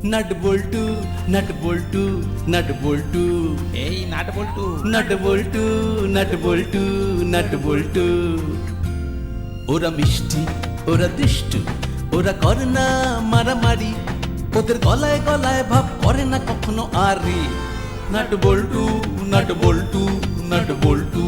Nut বল্টু nut বল্টু nut বল্টু এই nut বল্টু। Nut বল্টু nut বল্টু nut বল্টু। ওরা মিষ্টি, ওরা দুষ্টু, ওরা করে না মারামারি, ওদের গলায় গলায় ভাব করে না কখনো আরে। নাট বল্টু নাট বল্টু নাট বল্টু।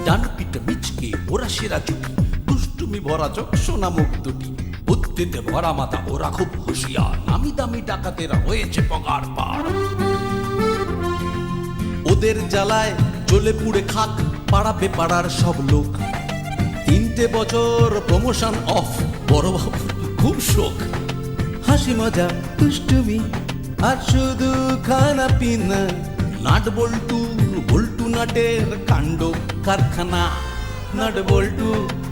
ডান পিঠে মিচকে ওরা সেরা জুটি, দুষ্টুমি ভরা চোখ সোনা মুখ দুটি, বুদ্ধিতে ভরা মাথা ওরা খুব হুঁশিয়ার, নামি দামি ডাকাতেরা হয়েছে পগার পার। ওদের জ্বালায় জ্বলে পুড়ে খাক পাড়াবে পাড়ার সব লোক। 3টে বছর প্রমোশন অফ, বড় বাবু খুব শোক। হাসি মজা দুষ্টুমি আর শুধু খানা পিনা, নাট বল্টু বল্টু নাটের কাণ্ড কারখানা। নাট বল্টু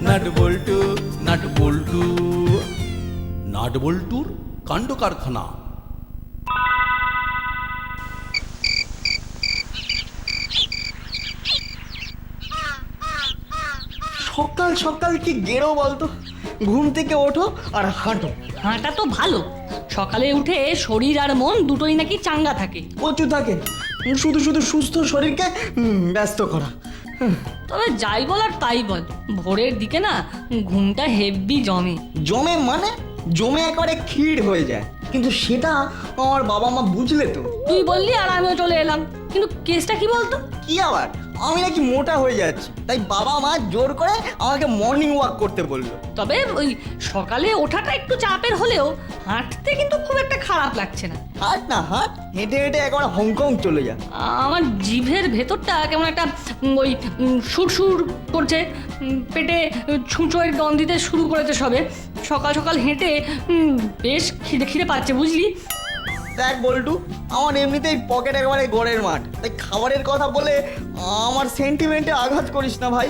নাট বল্টু নাট বল্টু, নাট বল্টুর কাণ্ড কারখানা। সকাল সকাল কি গেরো বলতো? ঘুম থেকে ওঠো আর হাঁটো। হাঁটা তো ভালো, সকালে উঠে শরীর আর মন দুটোই নাকি চাঙ্গা থাকে। প্রচুর থাকে, শুধু শুধু সুস্থ শরীরকে ব্যস্ত করা। তবে যাই বল আর তাই বল, ভোরের দিকে না ঘুমটা হেভি জমে। জমে মানে জমে একেবারে ক্ষীর হয়ে যায়, কিন্তু সেটা আমার বাবা মা বুঝলে তো। তুই বললি আর আমিও চলে এলাম, কিন্তু কেসটা কি বলতো? কি আবার, আমি নাকি মোটা হয়ে যাচ্ছি, তাই বাবা মা জোর করে আমাকে মর্নিং ওয়াক করতে বললো। তবে ওই সকালে ওঠাটা একটু চাপের হলেও হাঁটতে কিন্তু খুব একটা খারাপ লাগছে না। হাঁট না হাঁট, হেঁটে হেঁটে একবার হংকং চলে যা। আমার জিভের ভেতরটা কেমন একটা ওই সুরসুর করছে, পেটে ছুঁচোয় গন্ধ দিতে শুরু করেছে সবে। সকাল সকাল হেঁটে বেশ খিদে খিদে পাচ্ছে বুঝলি। দেখ বল্টু, আমার এমনিতেই পকেট একেবারে গোড়ের মাঠ, তাই খাবারের কথা বলে আমার সেন্টিমেন্টে আঘাত করিস না ভাই।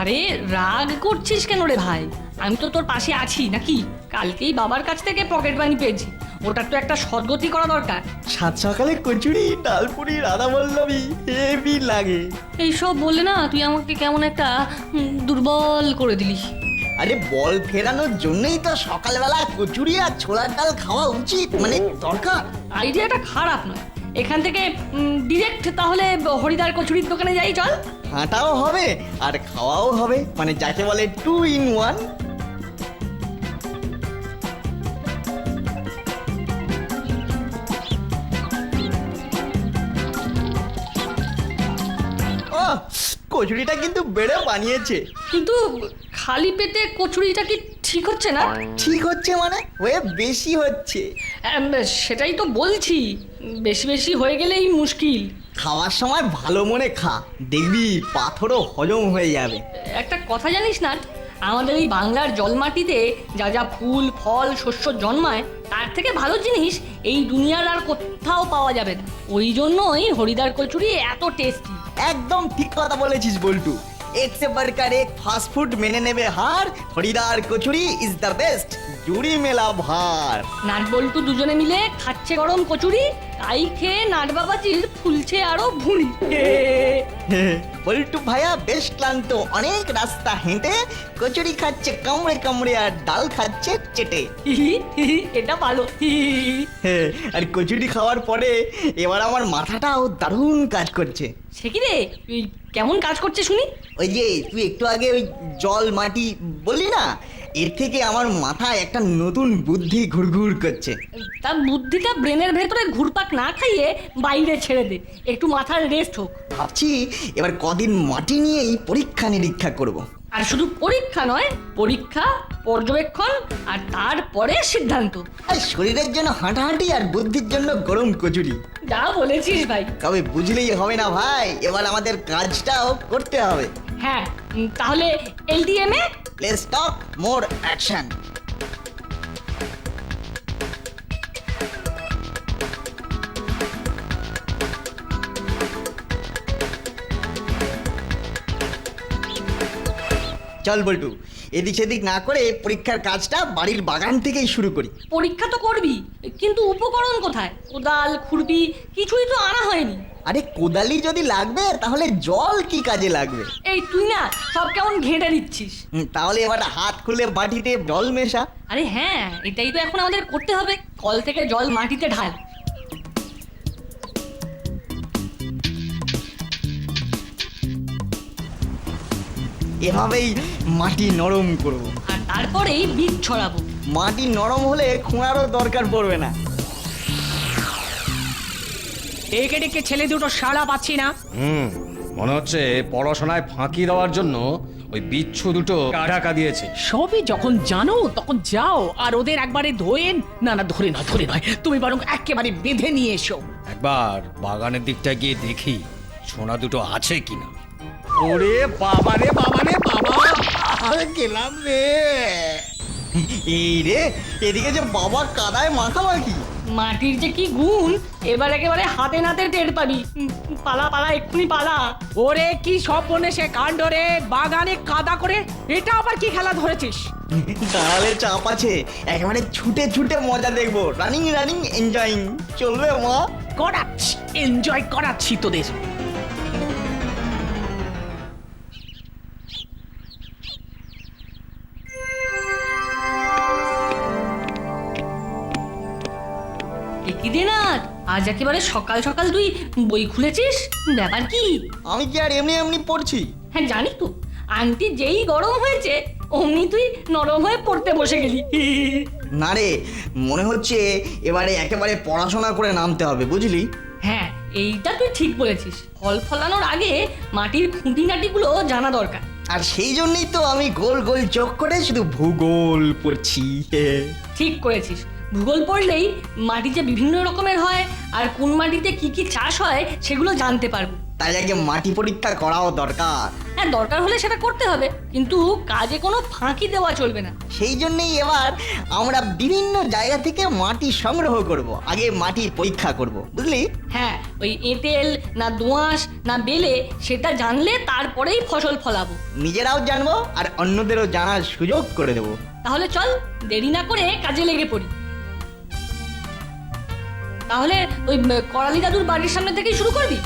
আরে রাগ করছিস কেন রে ভাই? আমি তো তোর পাশে আছি নাকি? কালকেই বাবার কাছ থেকে পকেট মানি পেয়েছি, ওটার তো একটা সদ্গতি করা দরকার। সাত সকালে কচুরি ডালপুরি রাধা বল্লভী হেভি লাগে। এইসব বললে না তুই আমাকে কেমন একটা দুর্বল করে দিলিস। আরে বল ফেরানোর জন্যই তো সকালবেলা কচুরি আর ছোলার ডাল খাওয়া উচিত, মানে দরকার। আইডিয়াটা খারাপ নয়, এখান থেকে ডিরেক্ট তাহলে হরিদার কচুরির দোকানে যাই চল। হাঁটাও হবে আর খাওয়াও হবে, মানে যাকে বলে 2 in 1। ও কচুরিটা কিন্তু বেড়ে বানিয়েছে। কিন্তু খালি পেটে কচুরিটা কি ঠিক হচ্ছে না? ঠিক হচ্ছে মানে হয়ে বেশি হচ্ছে। সেটাই তো বলছি, বেশি বেশি হয়ে গেলেই মুশকিল। খাওয়ার সময় ভালো মনে খা, দেখবি পাথরও হজম হয়ে যাবে। একটা কথা জানিস না, আমাদের এই বাংলার জলমাটিতে যা যা ফুল ফল শস্য জন্মায় তার থেকে ভালো জিনিস এই দুনিয়ার আর কোথাও পাওয়া যাবে না। ওই জন্যই হরিদার কচুরি এত টেস্টি। একদম ঠিক কথা বলেছিস বল্টু। এক সে বড়কর এক ফাস্ট ফুড মেনে নেবে হার, হরিদার কচুরি ইজ দ্য বেস্ট, জুড়ি মেলা ভার। নাট বল্টু দুজনে মিলে খাচ্ছে গরম কচুরি, তাই খেয়ে নাট বাবাজির ফুলছে আরো ভুঁড়ি। বল্টু ভাইয়া বেশ ক্লান্ত, অনেক রাস্তা হেঁটে কচুরি খাচ্ছে কামড়ে কামড়ে আর ডাল খাচ্ছে চেটে। এটা ভালো। আর কচুরি খাওয়ার পরে এবার আমার মাথাটাও দারুণ কাজ করছে। সে কি রে, তুই কেমন কাজ করছে শুনি? ওই যে তুই একটু আগে ওই জল মাটি বললি না, এর থেকে আমার মাথায় একটা নতুন বুদ্ধি ঘুরঘুর করছে। তার বুদ্ধিটা ব্রেনের ভেতরে ঘুরপাক না খাইয়ে বাইরে ছেড়ে দে, একটু মাথার রেস্ট হোক। ভাবছি এবার কদিন মাটি নিয়েই পরীক্ষা নিরীক্ষা করব। আর শুধু পরীক্ষা নয়, পরীক্ষা পর্যবেক্ষণ আর তারপরে সিদ্ধান্ত। আর শরীরের জন্য হাঁটাহাঁটি আর বুদ্ধির জন্য গরম কচুরি। যা বলেছিস ভাই। তবে বুঝলেই হবে না ভাই, এবার আমাদের কাজটাও করতে হবে। হ্যাঁ, তাহলে এলডিএমএ লেটস টক মোর অ্যাকশন। চল বল্টু, এদিক সেদিক না করে পরীক্ষার কাজটা বাড়ির বাগান থেকেই শুরু করি। পরীক্ষা তো করবি, কিন্তু উপকরণ কোথায়? কোদাল খুরপি কিছুই তো আনা হয়নি। আরে কোদালি যদি লাগবে তাহলে জল কি কাজে লাগবে? এই তুই না সব কেমন ঘেঁটে দিচ্ছিস। তাহলে এবার হাত খুলে বাটিতে জল মেশা। আরে হ্যাঁ, এটাই তো এখন আমাদের করতে হবে। কল থেকে জল মাটিতে ঢাল। এভাবেই মাটি নরম করব। আর তারপরেই বীজ ছড়াবো। মাটি নরম হলে খোঁড়ারও দরকার পড়বে না। ডেকে ডেকে ছেলে দুটো সাড়া পাচ্ছি না। মনে হচ্ছে পড়াশোনায় ফাঁকি দেওয়ার জন্য ওই বিচ্ছু দুটো ঢাকা দিয়েছে। সবই যখন জানো তখন যাও আর ওদের একবারে ধোয়েন। না না, ধরে নয়, তুমি বরং একেবারে বেঁধে নিয়ে এসো। একবার বাগানের দিকটা গিয়ে দেখি সোনা দুটো আছে কিনা। ওরে বাবা রে বাবা রে বাবা, গেলাম রে। এই রে, এদিকে যে বাবা কাদায় মাখামাখি। মাটির যে কি গুণ এবার একেবারে হাতে নাতে টের পাবি। পালা পালা, এক্ষুনি পালা। ওরে কি সব বনে সে কাণ্ড রে, বাগানে কাদা করে এটা আবার কি খেলা ধরেছিস? দাঁড়ালে চাপ আছে, একেবারে ছুটে ছুটে মজা দেখবো। রানিং রানিং এনজয়িং চলবে মা। করাচ্ছি, এনজয় করাচ্ছি তোদের। কি দিনাথ, আজ একেবারে সকাল সকাল তুই বই খুলেছিস, ব্যাপার কি? আমি কি আর এমনি এমনি পড়ছি? হ্যাঁ জানি তো, আংটি যেই গরম হয়েছে অমনি তুই নরম হয়ে পড়তে বসে গেলি। না রে, মনে হচ্ছে এবারে একেবারে পড়াশোনা করে নামতে হবে, বুঝলি? হ্যাঁ, এইটা তুই ঠিক বলেছিস। ফল ফলানোর আগে মাটির খুঁটিনাটিগুলো জানা দরকার। আর সেই জন্যই তো আমি গোল গোল চোখ করে শুধু ভূগোল পড়ছি। ঠিক করেছিস, ভূগোল পড়লেই মাটি যে বিভিন্ন রকমের হয় আর কোন মাটিতে কি কি চাষ হয় সেগুলো জানতে পারবো। তাই আগে মাটি পরীক্ষা করাও দরকার। হ্যাঁ, দরকার হলে সেটা করতে হবে, কিন্তু কাজে কোনো ফাঁকি দেওয়া চলবে না। সেই জন্যই এবার আমরা বিভিন্ন জায়গা থেকে মাটি সংগ্রহ করব। আগে মাটি পরীক্ষা করব, বুঝলি? হ্যাঁ, ওই এঁটেল না দোআঁশ না বেলে সেটা জানলে তারপরেই ফসল ফলাবো। নিজেরাও জানবো আর অন্যদেরও জানার সুযোগ করে দেবো। তাহলে চল, দেরি না করে কাজে লেগে পড়ি। তাহলে ওই করালি দাদুর বাড়ির সামনে থেকেই শুরু করবি?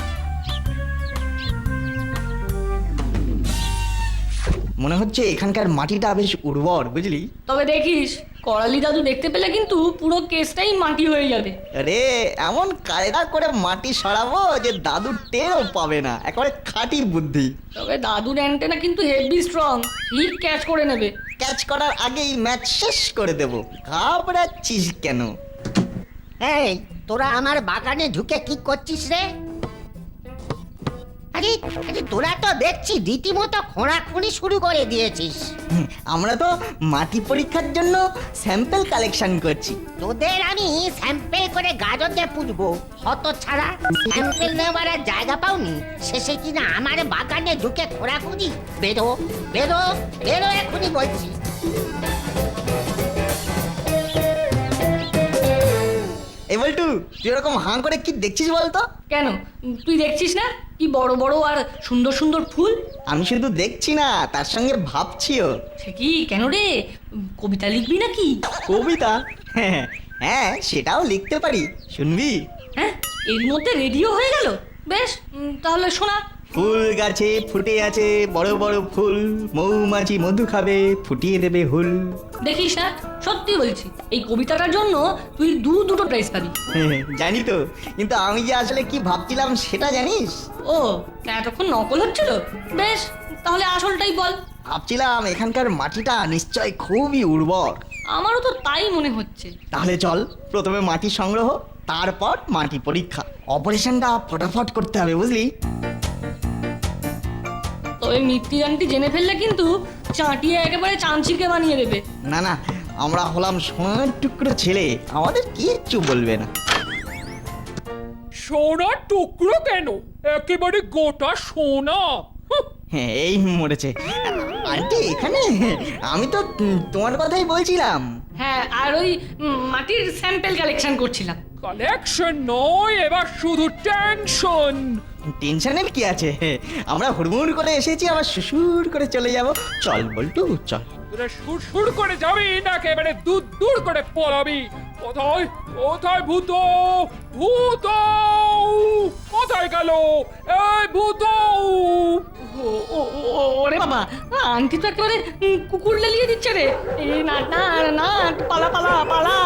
মনে হচ্ছে এখানকার মাটিটা বেশ উর্বর, বুঝলি? তবে দেখিস, করালি দাদু দেখতে পেলে কিন্তু পুরো কেসটাই মাটি হয়ে যাবে। আরে এমন কায়দা করে মাটি সরাবো যে দাদু টেরও পাবে না। একেবারে খাঁটি বুদ্ধি। তবে দাদুর অ্যান্টেনা কিন্তু হেভি স্ট্রং, ঠিক ক্যাচ করে নেবে। ক্যাচ করার আগেই ম্যাচ শেষ করে দেব। ঘাবড়াচ্ছিস কেন? এই, তোরা আমার বাগানে ঢুকে কি করছিস রে? আরে আরে, তোরা তো দেখছি রীতিমতো খোঁড়াখুঁড়ি শুরু করে দিয়েছিস। আমরা তো মাটি পরীক্ষার জন্য স্যাম্পল কালেকশন করছি। তোদের আমি স্যাম্পেল করে গাজরে পুষবো, হত ছাড়া। স্যাম্পেল নেওয়ার আর জায়গা পাওনি, শেষে কিনা আমার বাগানে ঢুকে খোঁড়াখুঁড়ি। বেরো বেরো বেরো, এখনই বলছি। এই বলটু, তুই এরকম হাঁ করে কি দেখছিস বলতো? কেন, তুই দেখছিস না কি বড় বড় আর সুন্দর সুন্দর ফুল? আমি শুধু দেখছি না, তার সঙ্গে ভাবছিও। সে কি, কেন রে, কবিতা লিখবি নাকি? কবিতা? হ্যাঁ হ্যাঁ, সেটাও লিখতে পারি, শুনবি? হ্যাঁ, এর মধ্যে রেডিও হয়ে গেল। বেশ, তাহলে শোনা। ফুল গাছে ফুটে আছে বড় বড় ফুল, মৌমাছি মধু খাবে ফুটিয়ে দেবে হুল। দেখিস না, সত্যি বলছি, এই কবিতাটার জন্য তুই দুটো প্রাইজ পাবি। জানি তো, কিন্তু আমি যে আসলে কি ভাবছিলাম সেটা জানিস? ও, তা এতক্ষণ নকল হচ্ছিল? বেশ, তাহলে আসলটাই বল। ভাবছিলাম এখানকার মাটিটা নিশ্চয় খুবই উর্বর। আমারও তো তাই মনে হচ্ছে। তাহলে চল, প্রথমে মাটি সংগ্রহ, তারপর মাটি পরীক্ষা। অপারেশনটা ফটাফট করতে হবে, বুঝলি? তবে মৃত্যুদানটি জেনে ফেললে কিন্তু চাটিয়ে একেবারে চামচিকে বানিয়ে দেবে। না না, আমরা হলাম সোনার টুকরো ছেলে, আমাদের কিচ্ছু বলবে না। সোনার টুকরো কেন, একেবারে গোটা সোনা। হ্যাঁ, এই মরেছে। আন্টি এখানে? আমি তো তোমার কথাই বলছিলাম। হ্যাঁ, আর ওই মাটির স্যাম্পল কালেকশন করছিলাম। কালেকশন নয়, এবার শুধু টেনশন। টেনশনের কি আছে? আমরা হুড়মুড় করে এসেছি, আবার সুসুর করে চলে যাব। চল বল্টু চল। তোরা সুর সুর করে যাবি না একেবারে দূর দূর করে পড়াবি? কোথায় কোথায় ভূত ভূত কোথায় গেল এই ভূত ওরে বাবা, আন্টি তো একেবারে কুকুর লেলিয়ে দিচ্ছে রে। এই না না না, পালা পালা পালা।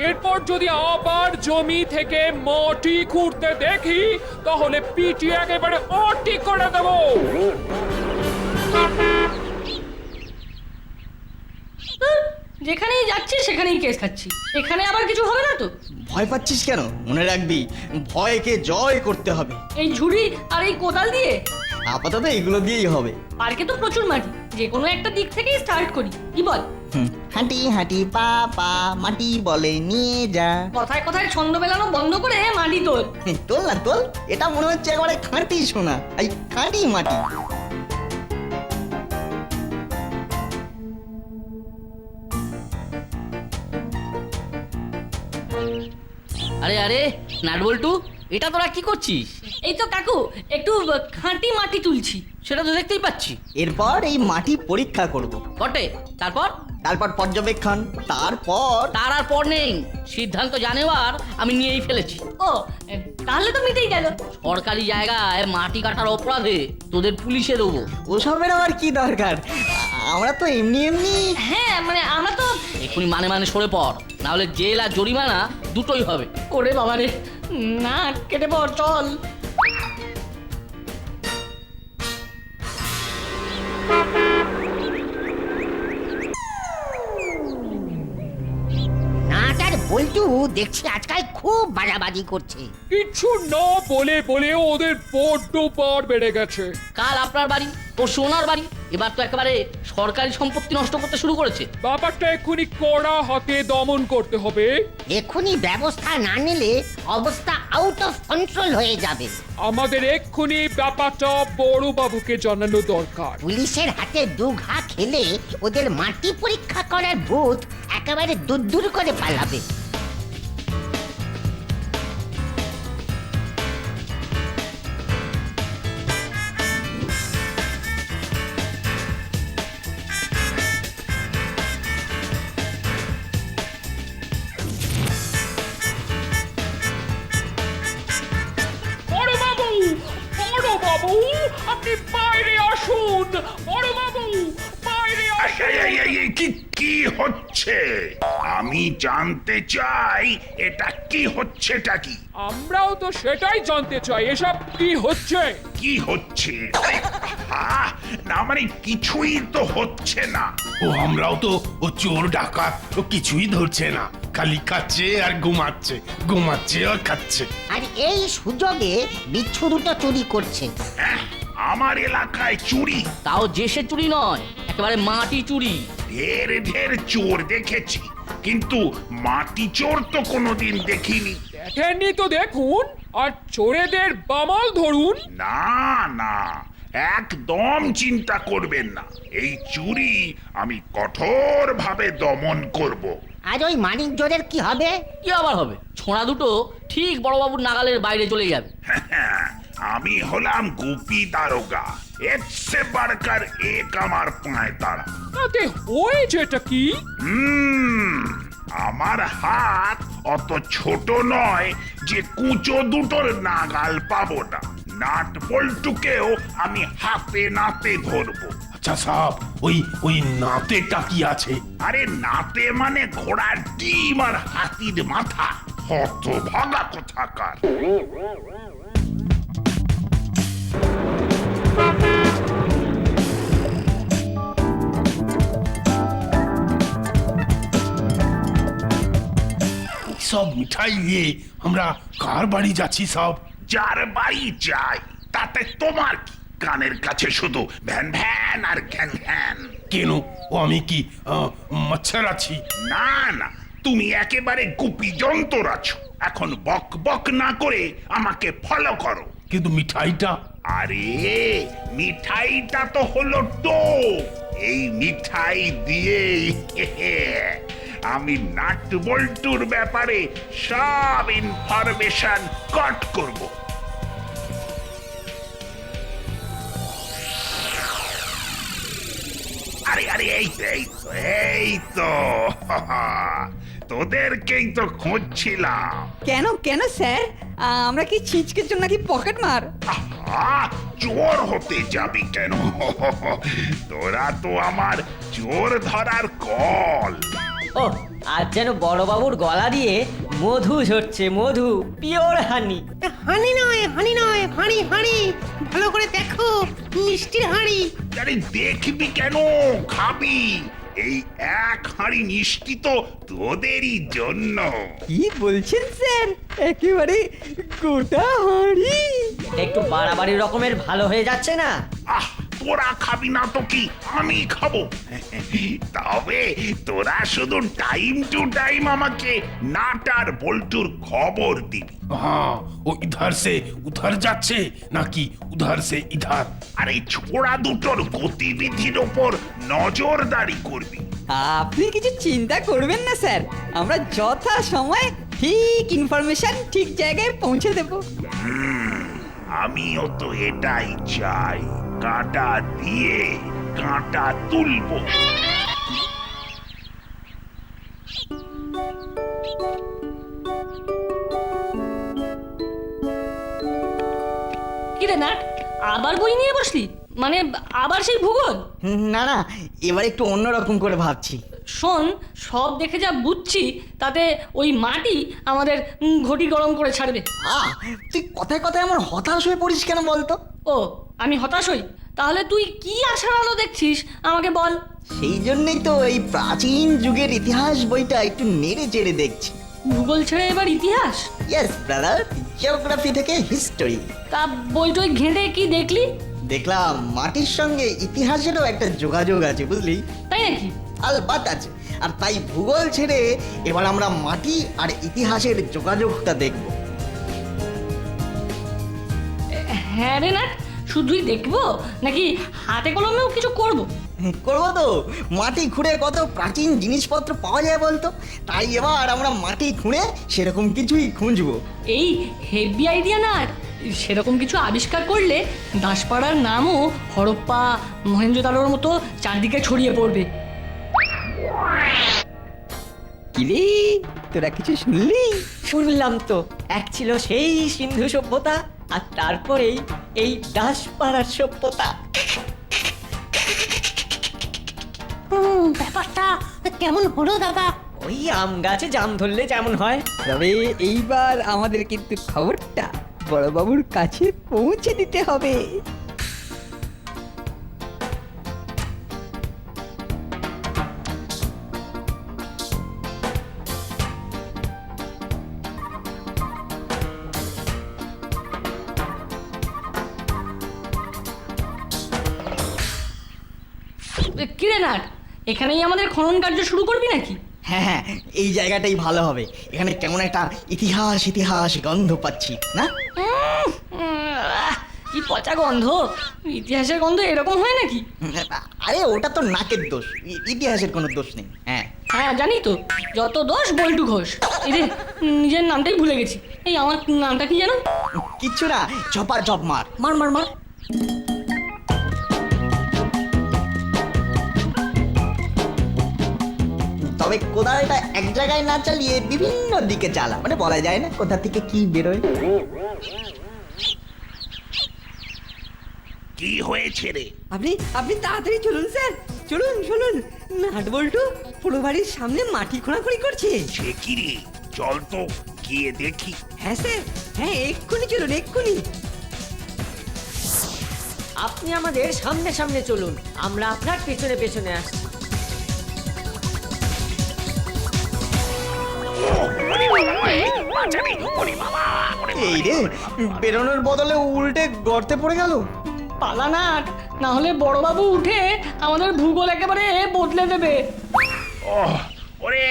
এরপর যদি আবার জমি থেকে মাটি খুঁড়তে দেখি তাহলে পিটি একেবারে অটি করে দেবো। যেখানেই যাচ্ছি সেখানেই কেস খাচ্ছি। এখানে আবার কিছু হবে না তো? ভয় পাচ্ছিস কেন? মনে রাখবি, ভয়কে জয় করতে হবে। এই ঝুড়ি আর এই কোদাল দিয়ে? আপাতত এগুলো দিয়েই হবে। পার্কে তো প্রচুর মাটি, যে কোনো একটা দিক থেকেই স্টার্ট করি, কি বল? হাঁটি হাঁটি পা পা মাটি বলে নিয়ে যা। কথায় কথায় ছন্দ মেলানো বন্ধ করে মাটি তোল। তোল না তোল, এটা মনে হচ্ছে একেবারে খাঁটি সোনা, এই খাঁটি মাটি। আরে আরে নাটবল্টু, এটা তোরা কি করছিস? এই তো কাকু, একটু খাঁটি মাটি তুলছি। সেটা তো দেখতেই পাচ্ছি। এরপর এই মাটি পরীক্ষা করব, বটে, তারপর? তারপর পর্যবেক্ষণ, তারপর তার আর পর নেই, সিদ্ধান্ত জানেবার আমি নিয়েই ফেলেছি। ও, তাহলে তো মিটেই গেল। সরকারি জায়গায় মাটি কাটার অপরাধে তোদের পুলিশে দেবো। ওসবের আবার কি দরকার? আমরা তো এমনি এমনি। হ্যাঁ, মানে আমরা তো এক্ষুনি মানে মানে সরে পড়, না হলে জেল আর জরিমানা দুটোই হবে। ওরে বাবা রে, না কেটে পড়, চল। নাটার বল্টু দেখছি আজকাল খুব বাড়াবাড়ি করছে। কিছু না বলে বলে ওদের বড্ড পার বেড়ে গেছে। কাল আপনার বাড়ি, পরশু ওনার বাড়ি, এবার তো একেবারে সরকারি সম্পত্তি নষ্ট করতে শুরু করেছে। ব্যাপারটা এক্ষুনি কড়া হাতে দমন করতে হবে। এক্ষুনি ব্যবস্থা না নিলে অবস্থা আউট অফ কন্ট্রোল হয়ে যাবে। আমাদের এক্ষুনি ব্যাপারটা বড় বাবুকে জানানো দরকার। পুলিশের হাতে দুঘা খেলে ওদের মাটি পরীক্ষা করার ভূত একেবারে দূর করে পালাবে। বড় বাবু, বড় বাবু, আপনি বাইরে আসুন। বড় বাবু, বাইরে আসুন। কি হচ্ছে? আমি জানতে চাই এটা কি হচ্ছেটা কি? আমরাও তো সেটাই জানতে চাই, এসব কি হচ্ছে? কি হচ্ছে? আহা, না মানে কিছুই তো হচ্ছে না। ও আমরাও তো ও চোর ডাকাত ও কিছুই ধরছে না, খালি খাচ্ছে আর ঘুমাচ্ছে, ঘুমাচ্ছে আর খাচ্ছে। আর এই সুযোগে বিচ্ছু দুটো চুরি করছে। হ্যাঁ, আমার এলাকায় চুরি? তাও যে সে চুরি নয়, একেবারে মাটি চুরি। ঢের ঢের চোর দেখেছি, কিন্তু মাটি চোর তো কোনোদিন দেখিনি। দেখেননি তো দেখুন, আর চোরেদের বামাল ধরুন। না না, একদম চিন্তা করবেন না, এই চুরি আমি কঠোরভাবে দমন করব। আর ওই মানিক জোরের কি হবে? কি আবার হবে? ছোঁড়া দুটো ঠিক বড়বাবুর নাগালের বাইরে চলে যাবে। আমি হলাম গুপি দারোগা, এসে বাড়কার এক আমার পায় তারা। তাতে হয়েছেটা কি? আমার হাত অত ছোট নয় যে কুচো দুটোর নাগাল পাবো না। নাট বল্টুকেও আমি হাতে নাতে ধরবো। আচ্ছা সাহেব, ওই নাতেটা কি আছে? আরে নাতে মানে ঘোড়ার ডিম আর হাতির মাথা। হতভাগা কোথাকার। সব মিঠাই নিয়ে আমরা কার বাড়ি যাচ্ছি সব? যার বাড়ি যাই তাতে তোমার কি? কানের কাছে শুধু ভ্যান ভ্যান আর ঘ্যান ঘ্যান। কেন, ও আমি কি মচ্ছর আছি? না না, তুমি একেবারে গুপি যন্ত্র আছো। এখন বক বক না করে আমাকে ফলো করো। কিন্তু মিঠাইটা? আরে মিঠাইটা তো হলো টোপ। এই মিঠাই দিয়েই আমি নাট বল্টুর ব্যাপারে সব ইনফরমেশন কাট করব। আরে আরে এই তো তোদেরকেই তো খুঁজছিলাম। কেন কেন স্যার আমরা কি ছিচকের জন্য নাকি পকেট মার? আহা, চোর হতে যাবি কেন? তোরা তো আমার চোর ধরার কল। ও আজ যেন বড়বাবুর গলা দিয়ে মধু ঝরছে, মধু, পিওর হানি। হানি নয় হাঁড়ি হাঁড়ি, ভালো করে দেখো, মিষ্টির হাঁড়ি। আরে দেখবি কেন, খাবি। এই এক হাঁড়ি মিষ্টি তো তোদেরই জন্য। কি বলছেন স্যার, একেবারে গোটা হাঁড়ি? একটু বাড়াবাড়ি রকমের ভালো হয়ে যাচ্ছে না? আহ, তোরা খাবি না তো কি, আমি খাবো। তবে তোরা শুধু টাইম টু টাইম আমাকে নাটার বল্টুর খবর দিবি। হ্যাঁ, ও ইধার সে উধার যাচ্ছে নাকি উধার সে ইধার? আর এই ছোড়া দুটোর গতিবিধির ওপর নজরদারি করবি। আপনি কিছু চিন্তা করবেন না স্যার, আমরা যথা সময় ঠিক ইনফরমেশন ঠিক জায়গায় পৌঁছে দেব। আমিও তো এটাই চাই, কাঁটা দিয়ে কাঁটা তুলবো। কি রে নাট, আবার বই নিয়ে বসলি? মানে আবার সেই ভূগোল? না না, এবার একটু অন্যরকম করে ভাবছি। শোন, সব দেখে যা বুঝছি তাতে ওই মাটি আমাদের ঘটি গরম করে ছাড়বে। তুই কথায় কথায় আমার হতাশ হয়ে পড়িস কেন বলতো? ও, আমি হতাশ হই? তাহলে তুই কি আশার আলো দেখছিস আমাকে বল। সেই জন্যই তো এই প্রাচীন যুগের ইতিহাস বইটা একটু নেড়ে চেড়ে দেখছি। ভূগোল ছেড়ে এবার ইতিহাস? ইয়েস ব্রাদার, জিওগ্রাফি থেকে হিস্টোরি। তা বইটই ঘেঁটে কি দেখলি? দেখলাম মাটির সঙ্গে ইতিহাসেরও একটা যোগাযোগ আছে, বুঝলি? তাই নাকি? আলবাত আছে। আর তাই ভূগোল ছেড়ে এবার আমরা মাটি আর ইতিহাসের যোগাযোগটা দেখব। হ্যাঁ রে নাট, শুধুই দেখবো নাকি হাতে কলমেও কিছু করব? করবো তো, মাটি খুঁড়ে কত প্রাচীন জিনিসপত্র পাওয়া যায় বলতো। তাই এবার আমরা মাটি খুঁড়ে সেরকম কিছুই খুঁজবো। এই হেভি আইডিয়া নাট। সেরকম কিছু আবিষ্কার করলে দাসপাড়ার নামও হরপ্পা মহেঞ্জোদারোর মতো চারদিকে ছড়িয়ে পড়বে। কিরে, তোরা কিছু শুনলি? শুনলাম তো, এক ছিল সেই সিন্ধু সভ্যতা, আর তারপরেই এই দাসপাড়ার সভ্যতা। ব্যাপারটা কেমন হলো দাদা? ওই আম গাছে জাম ধরলে যেমন হয়। তবে এইবার আমাদের কিন্তু খবরটা বড়বাবুর কাছে পৌঁছে দিতে হবে। কিরে নাট, এখানেই আমাদের খনন কার্য শুরু করবি নাকি? হ্যাঁ হ্যাঁ, এই জায়গাটাই ভালো হবে। এখানে কেমন একটা ইতিহাস ইতিহাস গন্ধ পাচ্ছি না? কি পচা গন্ধ! ইতিহাসের গন্ধ এরকম হয় নাকি? আরে ওটা তো নাকের দোষ, ইতিহাসের কোনো দোষ নেই। হ্যাঁ হ্যাঁ জানি তো, যত দোষ বল্টু ঘোষ। এই রে, নিজের নামটাই ভুলে গেছি। এই আমার নামটা কি জানো? কিচ্ছু না, চপার চপ মার মার মার মার। তবে কোদালটা এক জায়গায় না চালিয়ে বিভিন্ন দিকে চালা, মানে বলা যায় না কোথা থেকে কি বেরোয়। কি হয়েছে রে? আপনি আপনি তাড়াতাড়ি চলুন স্যার, চলুন চলুন। নাট বল্টু পুরো বাড়ির সামনে মাটি খোঁড়াখুড়ি করছে। সে কি রে, চল তো গিয়ে দেখি। হ্যাঁ স্যার, হ্যাঁ এক্ষুনি চলুন এক্ষুনি। আপনি আমাদের সামনে সামনে চলুন, আমরা আপনার পেছনে পেছনে আসছি। এই রে, বেরোনোর বদলে উল্টে গর্তে পড়ে গেল। পালা নাট, না হলে বড়বাবু উঠে আমাদের ভূগোল একেবারে বদলে দেবে। ওরে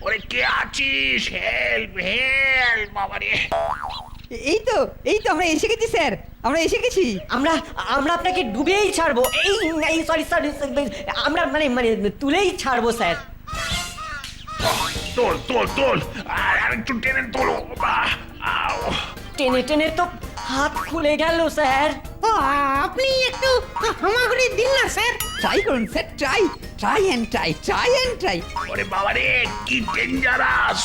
ওরে, কে আছিস? হেল্প হেল্প, বাবা রে। এই তো আমরা এসে গেছি স্যার, আমরা এসে গেছি। আমরা আমরা আপনাকে ডুবেই ছাড়বো। এই সরি সরি, আমরা মানে মানে তুলেই ছাড়বো স্যার। তোল তোল তোল, আর একটু টেনে তোলো। টেনে টেনে তো হাত খুলে গেল স্যার। আপনি একটু হামাগুড়ি দিন না স্যার। ট্রাই করুন sir, try. Try and try. ওরে বাবারে কি ডেঞ্জারাস!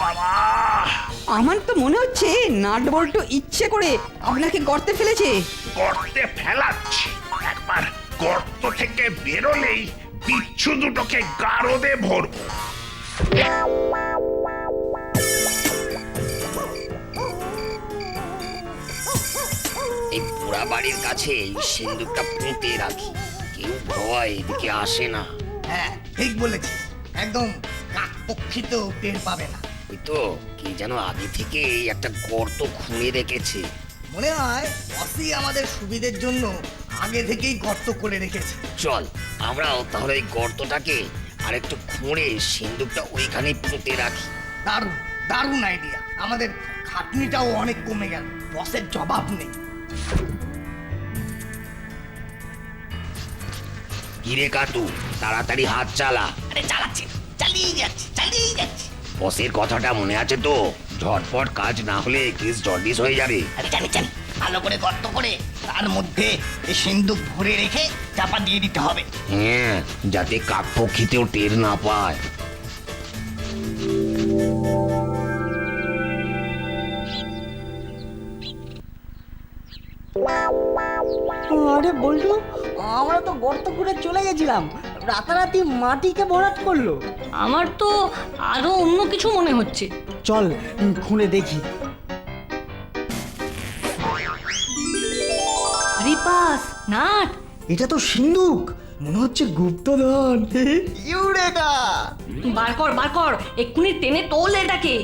বাবা, আমার তো মনে হচ্ছে নাট বল্টু ইচ্ছে করে আপনাকে গর্তে ফেলেছে। গর্তে ফেলাচ্ছি। একবার গর্ত থেকে বেরোলেই বিচ্ছু দুটোকে গারদে ভরবো। এই পোড়া বাড়ির কাছে এই সিন্দুকটা পুঁতে রাখি, কেউ ভয় এদিকে আসে না। হ্যাঁ ঠিক বলেছিস, একদম কাকপক্ষিত টের পাবে না। ওই তো কি যেন আগে থেকে একটা গর্ত খুঁড়ে রেখেছে। মনে হয় অসি আমাদের সুবিধের জন্য আগে থেকেই গর্ত করে রেখেছে। চল আমরাও তাহলে এই গর্তটাকে আর একটু খুঁড়ে সিন্দুকটা ওইখানে পুঁতে রাখি। দারুণ দারুণ আইডিয়া, আমাদের খাটনিটাও অনেক কমে গেল, বসের জবাব নেই। কিরে কাটু, তাড়াতাড়ি হাত চালা। আরে চালাচ্ছি, চালিয়ে যাচ্ছি। বসের কথাটা মনে আছে তো? ঝটপট কাজ না হলে কেস জন্ডিস হয়ে যাবে। আরে জানি ভালো করে গর্ত করে তার মধ্যে এই সিন্দুক ভরে রেখে চাপা দিয়ে দিতে হবে। হ্যাঁ, যাতে কাকপক্ষীতেও টের না পায়। আরে বললু, আমরা তো গর্ত করে চলে গেছিলাম, রাতারাতি মাটিকে ভরাট করলো। আমার তো আরো অন্য কিছু মনে হচ্ছে। চল খুঁড়ে দেখি। রিপাস, নাট, এটা তো সিন্দুক, মনে হচ্ছে গুপ্তধন। ইউরেকা! বার কর, এক্ষুনি টেনে তোল এটাকে।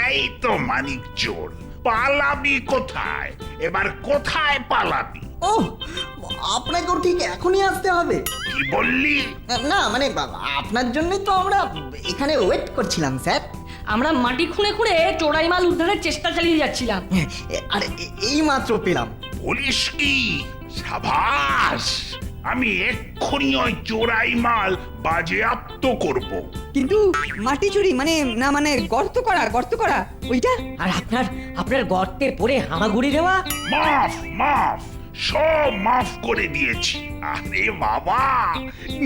এই তো মানিক চোর, পালাবি কোথায়? এবার কোথায় পালাবি? ও, আপনাকেও ঠিক এখনই আসতে হবে? কি বললি? না মানে আপনার জন্যই তো আমরা এখানে ওয়েট করছিলাম স্যার। আমরা মাটি খুঁড়ে খুঁড়ে চোরাই মাল উদ্ধারের চেষ্টা চালিয়ে যাচ্ছিলাম। আরে এই মাত্র পেলাম। বলিস কি? সাবাস! আমি এক্ষুনি ওই চোরাই মাল বাজেয়াপ্ত করব। কিন্তু মাটি চুরি মানে না, মানে গর্ত করা ওইটা। আর আপনার গর্তে পড়ে হামাগুড়ি দেওয়া? মাফ সব মাফ করে দিয়েছি। আরে বাবা,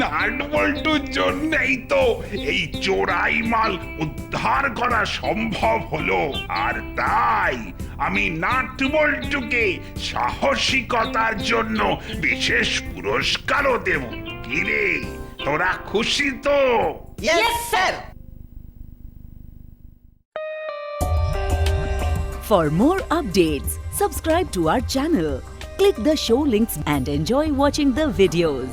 নাট বল্টুর জন্যই তো এই চোরাই মাল উদ্ধার করা সম্ভব হলো। আর তাই আমি নাট বল্টুকে সাহসিকতার জন্য বিশেষ পুরস্কারও দেব। কিরে, তোরা খুশি তো? Yes sir. For more updates, subscribe to our channel, click the show links and enjoy watching the videos.